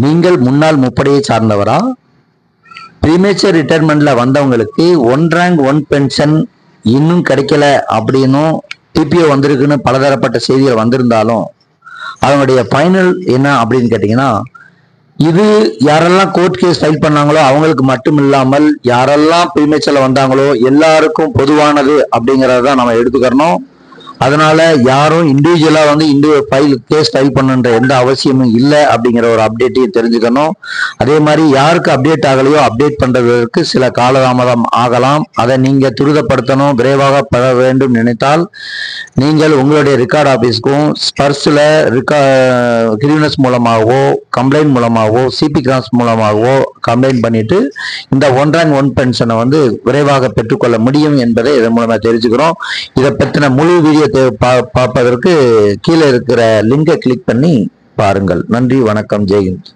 நீங்கள் முன்னாள் முப்படையை சார்ந்தவரா? ப்ரீமேச்சர் ரிட்டையர்மெண்ட்ல வந்தவங்களுக்கு 1 ரேங்க் 1 பென்ஷன் இன்னும் கிடைக்கல அப்படின்னும் டிபிஓ வந்திருக்குன்னு பலதரப்பட்ட செய்திகள் வந்திருந்தாலும் அதனுடைய ஃபைனல் என்ன அப்படின்னு கேட்டீங்கன்னா, இது யாரெல்லாம் கோர்ட் கேஸ் ஃபைல் பண்ணாங்களோ அவங்களுக்கு மட்டும் இல்லாமல் யாரெல்லாம் ப்ரீமேச்சர்ல வந்தாங்களோ எல்லாருக்கும் பொதுவானது அப்படிங்கறத நம்ம எடுத்துக்கணும். அதனால யாரும் இண்டிவிஜுவலா வந்து கேஸ் ஃபைல் பண்ணுன்ற எந்த அவசியமும் இல்லை அப்படிங்கிற ஒரு அப்டேட்டையும் தெரிஞ்சுக்கணும். அதே மாதிரி யாருக்கு அப்டேட் ஆகலையோ அப்டேட் பண்றதற்கு சில காலதாமதம் ஆகலாம். அதை நீங்க துரிதப்படுத்தணும். விரைவாக பெற வேண்டும் நினைத்தால் நீங்கள் உங்களுடைய ரெக்கார்ட் ஆபீஸ்க்கும் ஸ்பர்ஸ்ல கிரிவினஸ் மூலமாகவோ கம்ப்ளைண்ட் மூலமாகவோ சிபி கிராஸ் மூலமாகவோ கம்ப்ளைண்ட் பண்ணிட்டு இந்த 1 ரேங்க் 1 பென்ஷனை வந்து விரைவாக பெற்றுக்கொள்ள முடியும் என்பதை இதன் மூலமா தெரிஞ்சுக்கிறோம். இதை பற்றின முழு வீடியோ பார்ப்பதற்கு கீழே இருக்கிற லிங்கை கிளிக் பண்ணி பாருங்கள். நன்றி, வணக்கம், ஜெய்ஹிந்த்.